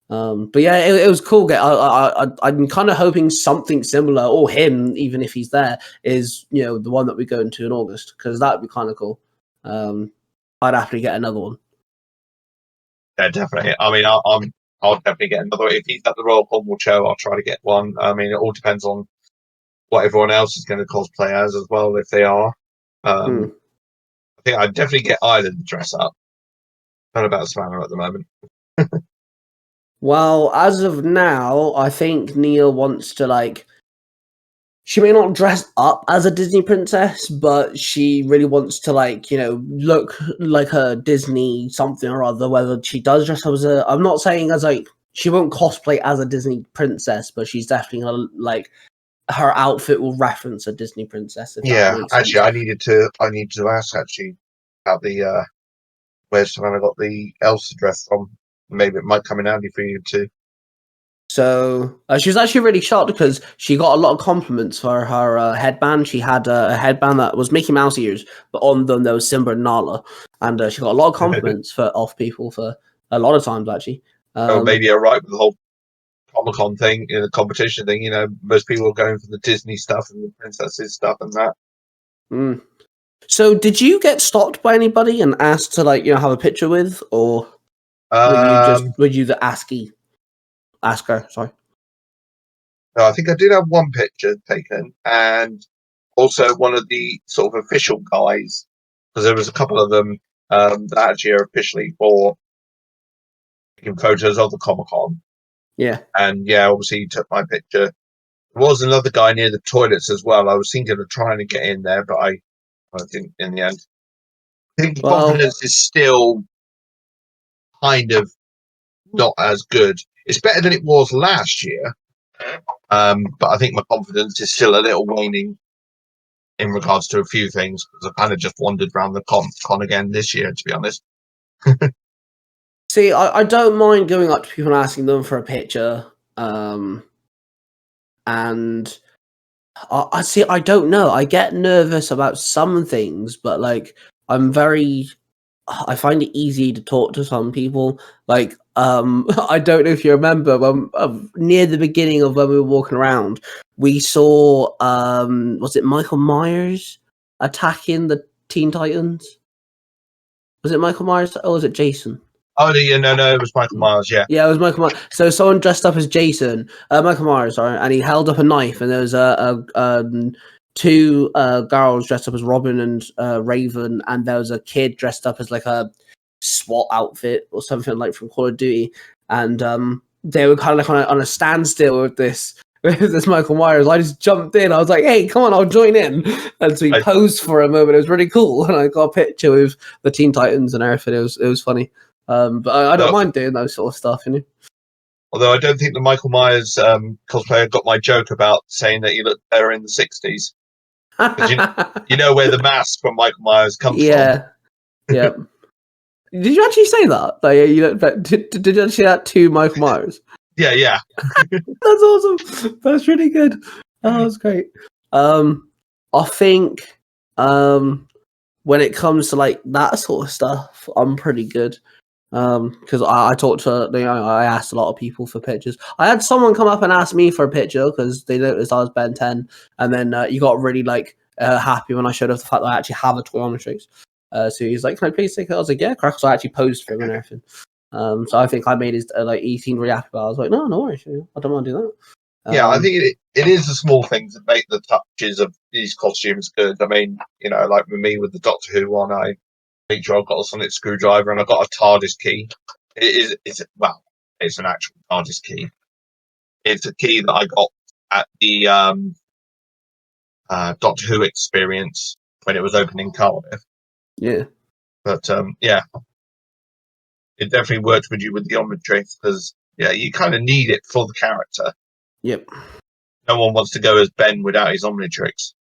But yeah, it was cool. I'm kind of hoping something similar, or him, even if he's there, is the one that we go into in August, because that would be kind of cool. I'd happily get another one. Yeah, definitely. I mean, I'll definitely get another. If he's at the Royal Cornwall show, I'll try to get one. I mean, it all depends on what everyone else is going to cosplay as well, if they are. I think I'd definitely get Island to dress up. Not about Savannah at the moment. Well, as of now, I think Neil wants to she may not dress up as a Disney princess, but she really wants to look like a Disney something or other. Whether she does dress up as I'm not saying as she won't cosplay as a Disney princess, but she's definitely gonna her outfit will reference a Disney princess. Yeah, actually, I need to ask actually about the where Savannah got the Elsa dress from. Maybe it might come in handy for you too. So she was actually really shocked because she got a lot of compliments for her headband. She had a headband that was Mickey Mouse ears, but on them there was Simba and Nala, and she got a lot of compliments off people for a lot of times actually. Maybe you're right with the whole Comic-Con thing, the competition thing. Most people are going for the Disney stuff and the princesses stuff and that. So did you get stopped by anybody and asked to have a picture with, or were you the asker? Sorry. No, I think I did have one picture taken, and also one of the sort of official guys, because there was a couple of them that actually are officially for taking photos of the Comic-Con. Yeah. And yeah, obviously he took my picture was another guy near the toilets as well. I was thinking of trying to get in there, but I didn't in the end. I think the confidence is still kind of not as good. It's better than it was last year, but I think my confidence is still a little waning in regards to a few things, because I kind of just wandered around the con again this year, to be honest. See, I don't mind going up to people and asking them for a picture, and I see. I don't know. I get nervous about some things, but like I find it easy to talk to some people. Like, I don't know if you remember when near the beginning of when we were walking around, we saw was it Michael Myers attacking the Teen Titans? Was it Michael Myers or was it Jason? Oh, no, it was Michael Myers, yeah. Yeah, it was Michael Myers. So someone dressed up as Jason, Michael Myers, sorry, and he held up a knife, and there was two girls dressed up as Robin and Raven, and there was a kid dressed up as like a SWAT outfit or something like from Call of Duty, and they were kind of like on a standstill with this Michael Myers. I just jumped in. I was like, "Hey, come on, I'll join in." And so he posed for a moment. It was really cool, and I got a picture with the Teen Titans and everything. It was funny. But I don't mind doing those sort of stuff, you know. Although I don't think the Michael Myers cosplayer got my joke about saying that he looked better in the 60s. You know where the mask from Michael Myers comes from. Yeah. Did you actually say that? Like, did you actually say that to Michael Myers? Yeah. That's awesome. That's really good. Oh, that's great. I think when it comes to like that sort of stuff, I'm pretty good. Because I talked to, I asked a lot of people for pictures. I had someone come up and ask me for a picture because they noticed I was Ben 10, and then you got really like happy when I showed off the fact that I actually have a toy Omnitrix. So he's like, "Can I please take it?" I was like, "Yeah, crack." So I actually posed for him and everything. So I think I made his like he seemed really happy about it. I was like, "No worries, I don't want to do that." Yeah, I think it is the small things that make the touches of these costumes good. I mean, like with me with the Doctor Who one, I make sure I've got a sonic screwdriver and I've got a TARDIS key. It's an actual TARDIS key. It's a key that I got at the Doctor Who experience when it was open in Cardiff. Yeah. But yeah, it definitely worked with you with the Omnitrix because you kind of need it for the character. Yep. No one wants to go as Ben without his Omnitrix.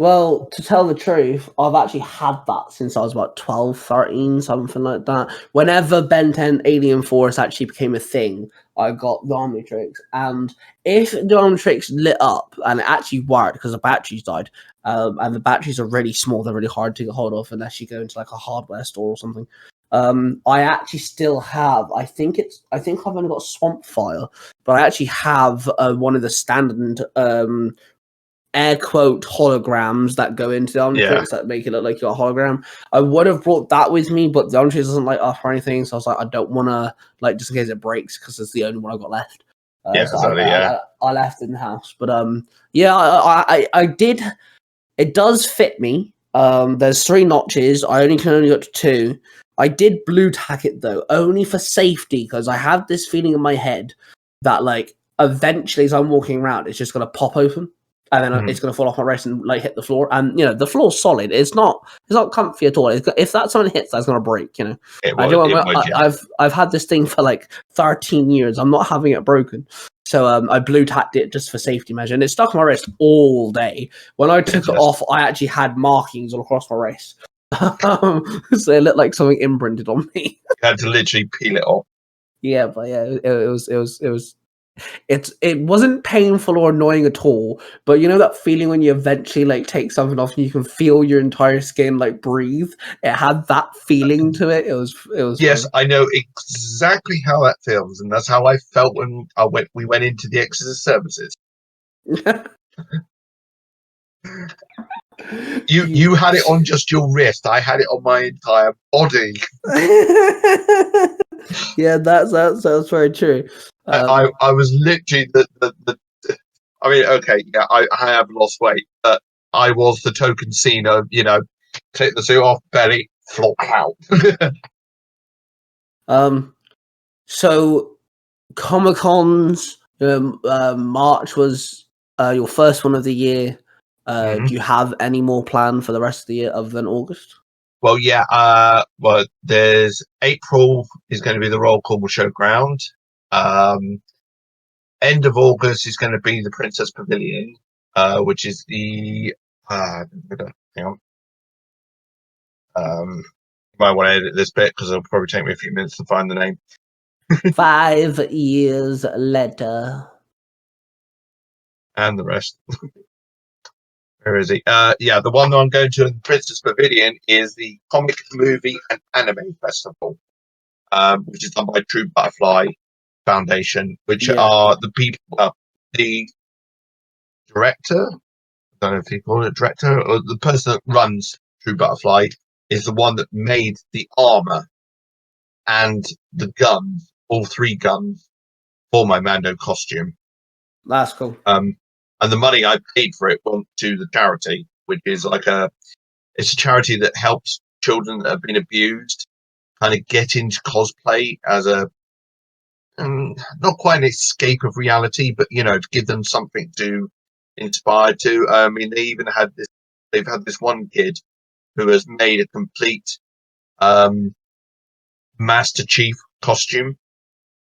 Well, to tell the truth, I've actually had that since I was about 12, 13, something like that. Whenever Ben 10 Alien Force actually became a thing, I got the Omnitrix. And if the Omnitrix lit up, and it actually worked because the batteries died, and the batteries are really small, they're really hard to get hold of unless you go into like a hardware store or something. I actually still have, I think I've only got Swamp Fire, but I actually have one of the standard air quote holograms that go into the Omnitrix that make it look like you got a hologram. I would have brought that with me, but the Omnitrix doesn't light up or anything, so I was like, I don't want to, like, just in case it breaks, because it's the only one I got left. I left it in the house. But I did. It does fit me. There's 3 notches. I can only got to 2. I did blue tack it though, only for safety, because I have this feeling in my head that like eventually as I'm walking around, it's just gonna pop open. And then it's going to fall off my wrist and like hit the floor. And the floor's solid. It's not comfy at all. If that something hits, that's going to break. I've had this thing for like 13 years. I'm not having it broken. So I blue tacked it just for safety measure, and it stuck on my wrist all day. When I took it off, I actually had markings all across my wrist. So it looked like something imprinted on me. You had to literally peel it off. Yeah, but yeah, it was. It wasn't painful or annoying at all, but you know that feeling when you eventually like take something off and you can feel your entire skin like breathe. It had that feeling to it. It was. Yes, fun. I know exactly how that feels, and that's how I felt when we went into the Exorcist services. You had it on just your wrist. I had it on my entire body. Yeah, that's very true. I was literally the I mean, okay, yeah, I have lost weight, but I was the token scene of, take the suit off, belly, flop out. So Comic-Con's March was your first one of the year. Mhm. Do you have any more planned for the rest of the year other than August? Well, yeah. Well, there's April is going to be the Royal Cornwall Showground. End of August is going to be the Princess Pavilion, which is the. Hang on. You might want to edit this bit because it'll probably take me a few minutes to find the name. 5 years later. And the rest. Where is he? Yeah, the one that I'm going to in the Princess Pavilion is the Comic, Movie, and Anime Festival, which is done by True Butterfly Foundation, which are the people, the director. I don't know if you call it director or the person that runs True Butterfly is the one that made the armor and the guns, all 3 guns, for my Mando costume. That's cool. And the money I paid for it went to the charity, which is it's a charity that helps children that have been abused kind of get into cosplay as a not quite an escape of reality, but to give them something to inspire to. I mean, they've had this one kid who has made a complete Master Chief costume.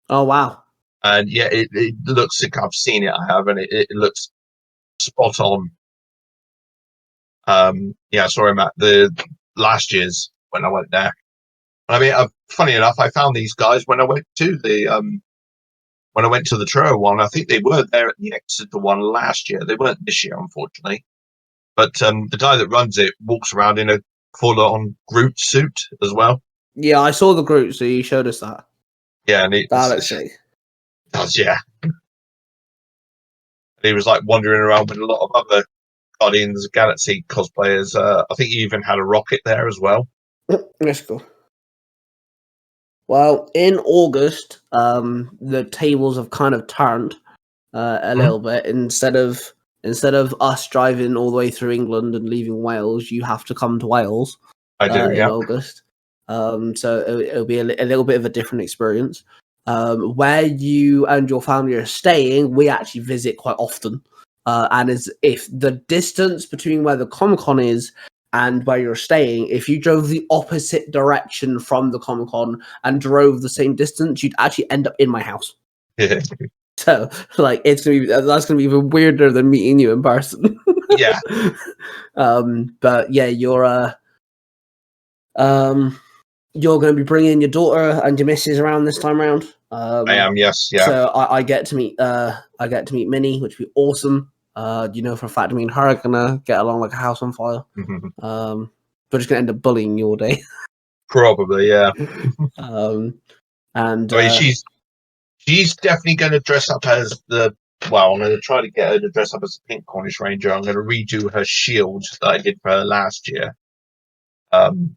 Oh wow! And yeah, it looks like I've seen it. I have, and it looks spot on. Yeah, sorry, Matt. The last year's when I went there. I mean, funny enough, I found these guys when I went to the Truro one. I think they were there at the Exeter one last year. They weren't this year, unfortunately. But the guy that runs it walks around in a full-on Groot suit as well. Yeah, I saw the Groot, so you showed us that. Yeah, and that looks sick. Yeah. He was like wandering around with a lot of other Guardians of the Galaxy cosplayers. I think he even had a rocket there as well. That's cool. Well, in August, the tables have kind of turned a little bit. Instead of us driving all the way through England and leaving Wales, you have to come to Wales. I do, in August. So it'll be a little bit of a different experience. Where you and your family are staying, we actually visit quite often. And if the distance between where the Comic-Con is and where you're staying, if you drove the opposite direction from the Comic-Con and drove the same distance, you'd actually end up in my house. Yeah. So, that's gonna be even weirder than meeting you in person. Yeah. But yeah, you're going to be bringing your daughter and your missus around this time around. I am, yes, yeah. So I get to meet Minnie, which would be awesome. For a fact, me and her are gonna get along like a house on fire. We're just gonna end up bullying you all day. Probably, yeah. And I mean, she's definitely going to dress up as I'm going to try to get her to dress up as the Pink Cornish Ranger. I'm going to redo her shield that I did for her last year. Again,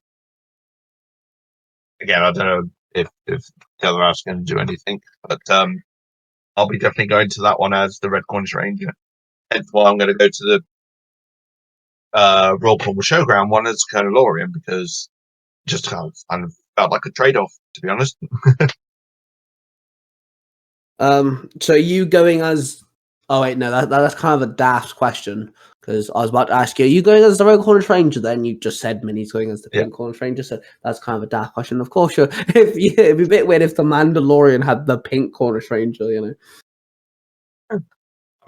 I don't know if the other house is going to do anything, but I'll be definitely going to that one as the Red Cornish Ranger. Hence why I'm going to go to the Royal Cornwall Showground one as Colonel Lorien, because just kind of felt like a trade-off, to be honest. So are you going as? Oh wait, no, that's kind of a daft question, because I was about to ask you, are you going as the Royal Cornish Ranger? Then you just said Minnie's going as the Pink Cornish Ranger, so that's kind of a daft question. Of course, it'd be a bit weird if the Mandalorian had the Pink Cornish Ranger,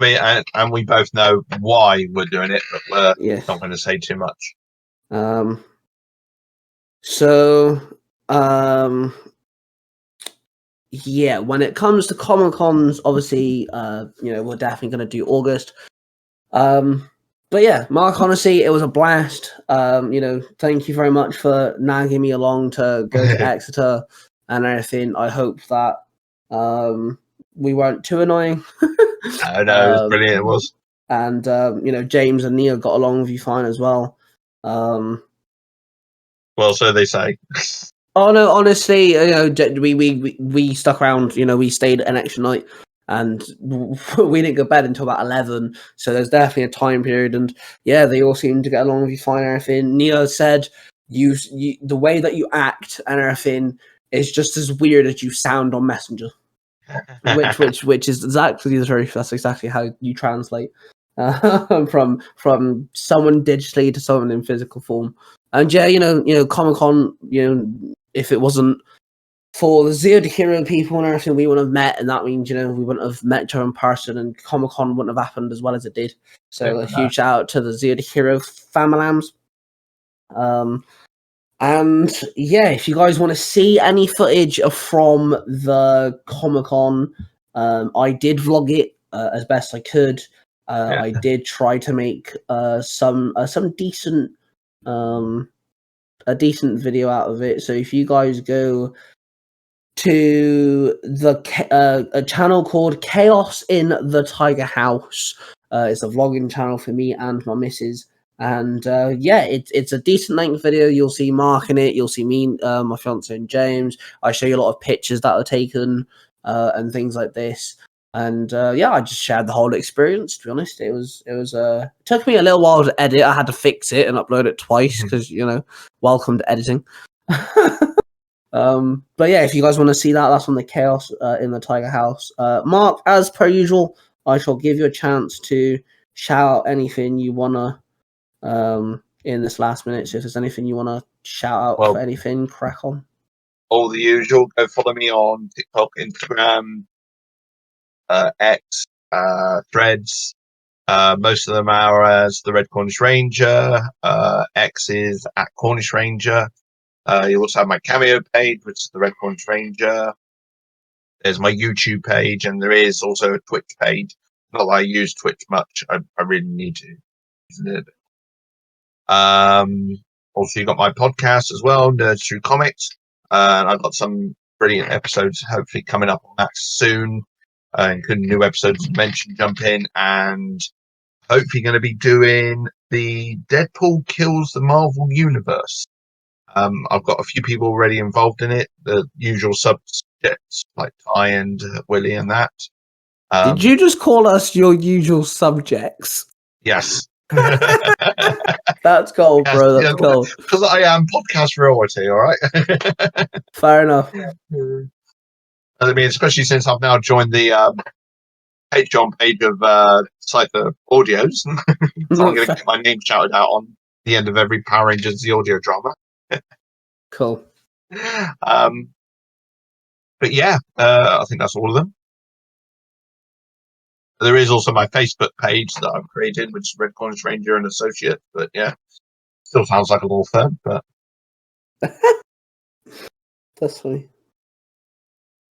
I mean, and we both know why we're doing it, but we're not going to say too much. Yeah, when it comes to Comic-Cons, obviously, we're definitely going to do August. But yeah, Mark, honestly, it was a blast. Thank you very much for nagging me along to go to Exeter and everything. I hope that we weren't too annoying. No, it was brilliant. It was. And James and Nia got along with you fine as well. Well, so they say. Oh no! Honestly, we stuck around. We stayed an extra night, and we didn't go to bed until about 11. So there's definitely a time period, and yeah, they all seemed to get along with you fine. And everything. Nia said, "You the way that you act and everything is just as weird as you sound on Messenger," which is exactly the truth. That's exactly how you translate. from someone digitally to someone in physical form. And yeah, Comic-Con, if it wasn't for the Zero to Hero people and everything, we wouldn't have met, and that means, we wouldn't have met each other in person, and Comic-Con wouldn't have happened as well as it did. So a huge shout out to the Zero to Hero familams. And yeah, if you guys want to see any footage from the Comic-Con, I did vlog it as best I could. I did try to make some decent a decent video out of it. So if you guys go to a channel called Chaos in the Tiger House, it's a vlogging channel for me and my missus. And it's a decent length video. You'll see Mark in it. You'll see me, my fiance, and James. I show you a lot of pictures that are taken and things like this. And I just shared the whole experience. To be honest, it took me a little while to edit. I had to fix it and upload it twice because welcome to editing. But yeah, if you guys want to see that, that's on the Chaos in the Tiger House. Mark, as per usual, I shall give you a chance to shout out anything you wanna. In this last minute, so if there's anything you want to shout out for anything, crack on. All the usual. Go follow me on TikTok, Instagram, X, Threads. Most of them are as the Red Cornish Ranger. X is at Cornish Ranger. You also have my Cameo page, which is the Red Cornish Ranger. There's my YouTube page, and there is also a Twitch page. Not that I use Twitch much. I really need to use it a little bit. Also, you got my podcast as well, Nerds Through Comics, and I've got some brilliant episodes hopefully coming up on that soon, including new episodes to mention, jump in, and hopefully going to be doing the Deadpool Kills the Marvel Universe. I've got a few people already involved in it, the usual subjects like Ty and Willie and that. Did you just call us your usual subjects? Yes. That's gold, bro. That's gold. Because I am podcast royalty, all right? Fair enough. I mean, especially since I've now joined the Patreon page of Cypher Audios. So I'm going to get my name shouted out on the end of every Power Rangers The Audio drama. Cool. But yeah, I think that's all of them. There is also my Facebook page that I've created, which is Red Cornish Ranger and Associate. But yeah, still sounds like a law firm. But that's funny.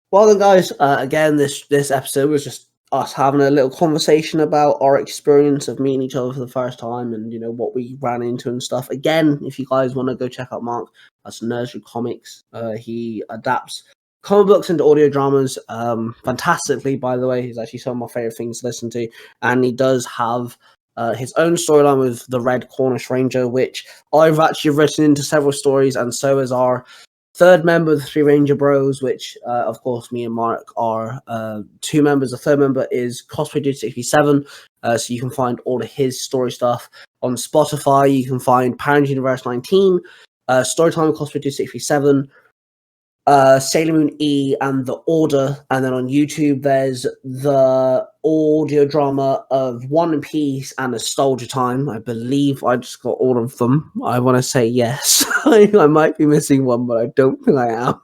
Well then, guys, again, this episode was just us having a little conversation about our experience of meeting each other for the first time, and what we ran into and stuff. Again, if you guys want to go check out Mark, that's Nerds Through Comics. He adapts comic books into audio dramas fantastically, by the way. He's actually some of my favorite things to listen to, and he does have his own storyline with the Red Cornish Ranger, which I've actually written into several stories, and so is our third member of the Three Ranger Bros, which of course me and Mark are two members. The third member is Cosplay Dude 67, so you can find all of his story stuff on Spotify. You can find Power Rangers Universe 19, Storytime with Cosplay Dude 67, Sailor Moon E, and The Order. And then on YouTube there's the audio drama of One Piece and Nostalgia Time. I believe I just got all of them. I want to say yes. I might be missing one, but I don't think I am.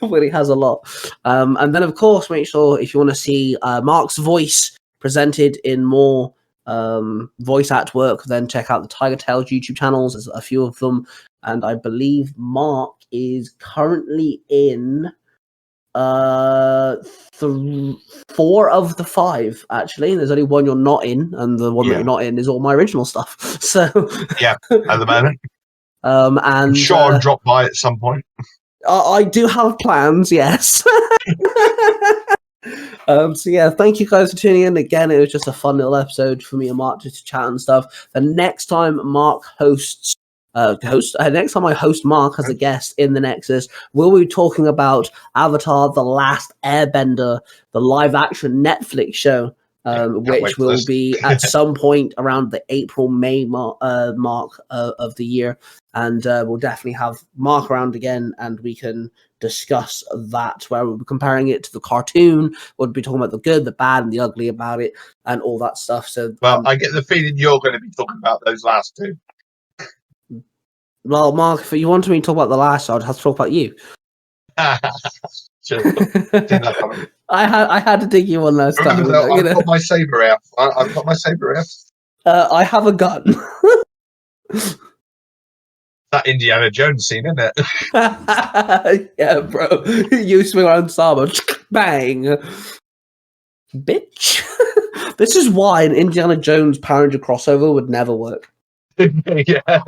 But he has a lot. And then of course, make sure if you want to see Mark's voice presented in more voice act work, then check out the Tiger Tales YouTube channels. There's a few of them, and I believe Mark is currently in 4 of the 5, actually. There's only one you're not in, and the one that you're not in is all my original stuff. So yeah, at the moment. And I'm sure I'll drop by at some point. I do have plans, yes. So yeah, thank you guys for tuning in. Again, it was just a fun little episode for me and Mark just to chat and stuff. The next time Mark next time I host Mark as a guest in the Nexus, we'll be talking about Avatar: The Last Airbender, the live-action Netflix show, which will be at some point around the April-May mark of the year. And we'll definitely have Mark around again, and we can discuss that, where we'll be comparing it to the cartoon. We'll be talking about the good, the bad, and the ugly about it, and all that stuff. So, Well, I get the feeling you're going to be talking about those last two. well, Mark, if you wanted me to talk about the last, I'd have to talk about you. Sure. Didn't that coming. I had to dig you one last time. Remember, though, I've got my saber out. I've got my saber out. I have a gun. That Indiana Jones scene, isn't it? Yeah, bro. You swing around saber, bang, bitch. This is why an Indiana Jones Power Ranger crossover would never work. Yeah.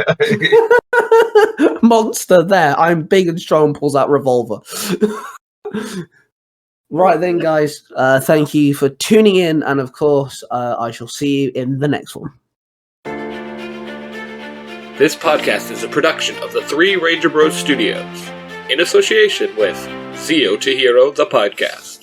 Monster there. I'm big and strong. Pulls out revolver. Right then, guys. Thank you for tuning in, and of course, I shall see you in the next one. This podcast is a production of the Three Ranger Bros Studios, in association with Zio to Hero, the podcast.